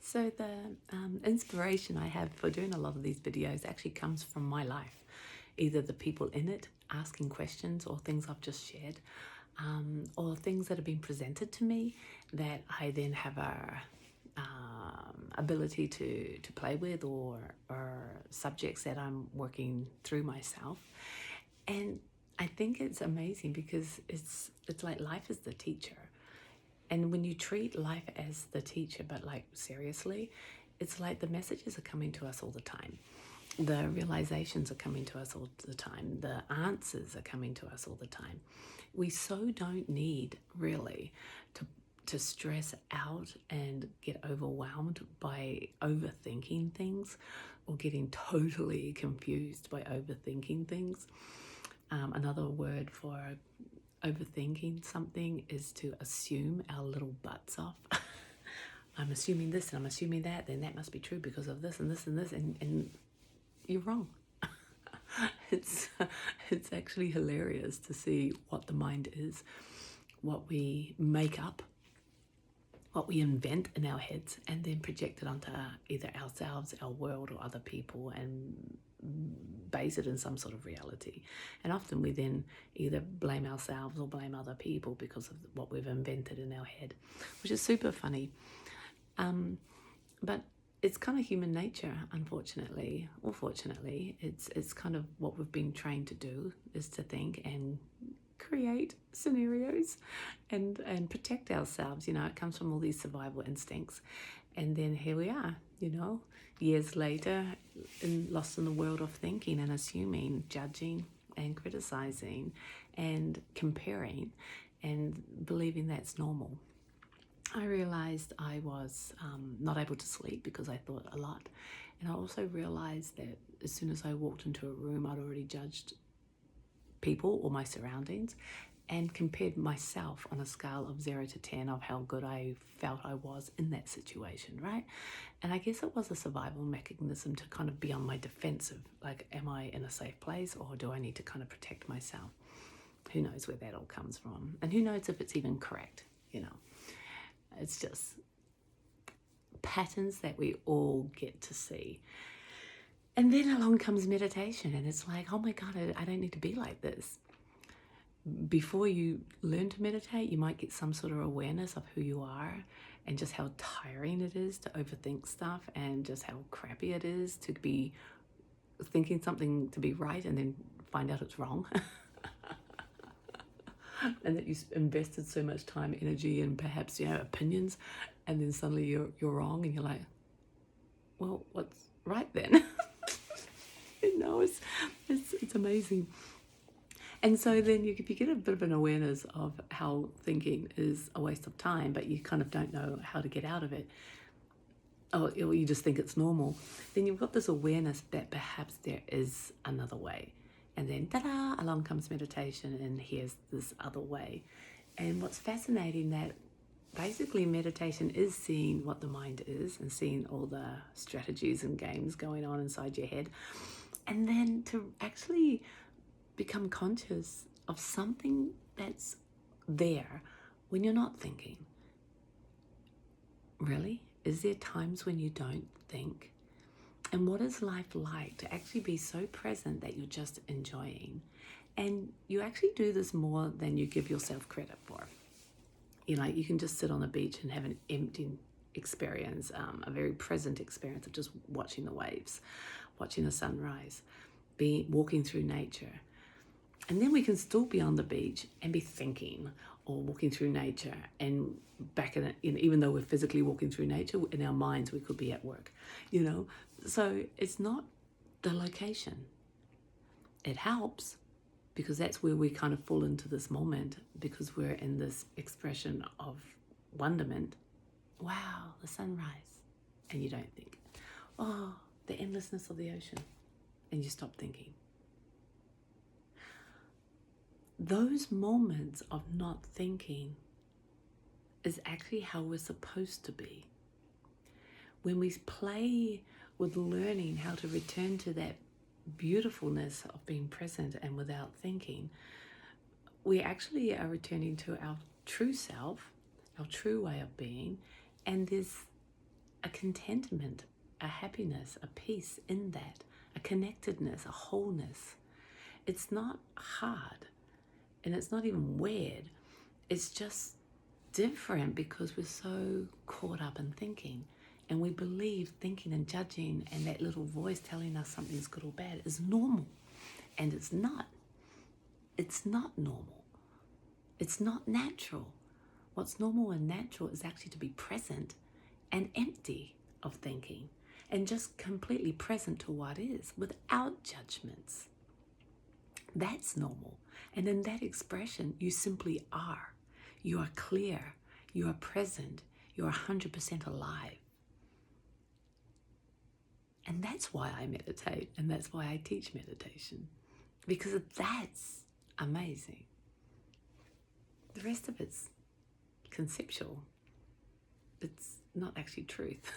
So the inspiration I have for doing a lot of these videos actually comes from my life, either the people in it asking questions or things I've just shared, or things that have been presented to me that I then have a ability to play with, or subjects that I'm working through myself. And I think it's amazing because it's like life is the teacher. And when you treat life as the teacher, but like seriously, it's like the messages are coming to us all the time. The realizations are coming to us all the time. The answers are coming to us all the time. We so don't need really to stress out and get overwhelmed by overthinking things or getting totally confused by overthinking things. Another word for overthinking something is to assume our little butts off. I'm assuming this and I'm assuming that, then that must be true because of this and this and this, and you're wrong. It's actually hilarious to see what the mind is, what we make up, what we invent in our heads, and then project it onto either ourselves, our world, or other people, and base it in some sort of reality. And often we then either blame ourselves or blame other people because of what we've invented in our head, which is super funny. But it's kind of human nature, unfortunately, or fortunately. It's kind of what we've been trained to do, is to think and create scenarios and protect ourselves. It comes from all these survival instincts. And then here we are, years later, lost in the world of thinking and assuming, judging and criticizing and comparing and believing that's normal. I realized I was not able to sleep because I thought a lot. And I also realized that as soon as I walked into a room, I'd already judged people or my surroundings and compared myself on a scale of 0 to 10 of how good I felt I was in that situation, right? And I guess it was a survival mechanism to kind of be on my defensive. Like, am I in a safe place, or do I need to kind of protect myself? Who knows where that all comes from? And who knows if it's even correct, It's just patterns that we all get to see. And then along comes meditation, and it's like, oh my God, I don't need to be like this. Before you learn to meditate, you might get some sort of awareness of who you are and just how tiring it is to overthink stuff, and just how crappy it is to be thinking something to be right and then find out it's wrong. And that you invested so much time, energy, and perhaps opinions, and then suddenly you're wrong, and you're like, well, what's right then? It's amazing. And so then you get a bit of an awareness of how thinking is a waste of time, but you kind of don't know how to get out of it. Or you just think it's normal. Then you've got this awareness that perhaps there is another way. And then, ta-da, along comes meditation, and here's this other way. And what's fascinating, that basically meditation is seeing what the mind is and seeing all the strategies and games going on inside your head. And then to actually become conscious of something that's there when you're not thinking. Really? Is there times when you don't think? And what is life like to actually be so present that you're just enjoying? And you actually do this more than you give yourself credit for. You can just sit on the beach and have an empty experience, a very present experience of just watching the waves, watching the sunrise, walking through nature. And then we can still be on the beach and be thinking, or walking through nature, and back even though we're physically walking through nature, in our minds we could be at work, So it's not the location. It helps because that's where we kind of fall into this moment, because we're in this expression of wonderment. Wow, the sunrise. And you don't think, oh, the endlessness of the ocean. And you stop thinking. Those moments of not thinking is actually how we're supposed to be. When we play with learning how to return to that beautifulness of being present and without thinking, we actually are returning to our true self, our true way of being, and there's a contentment, a happiness, a peace in that, a connectedness, a wholeness. It's not hard and it's not even weird. It's just different because we're so caught up in thinking, and we believe thinking and judging and that little voice telling us something's good or bad is normal, and it's not. It's not normal. It's not natural. What's normal and natural is actually to be present and empty of thinking and just completely present to what is without judgments. That's normal. And in that expression, you simply are. You are clear. You are present. You are 100% alive. And that's why I meditate, and that's why I teach meditation, because that's amazing. The rest of it's conceptual. It's not actually truth.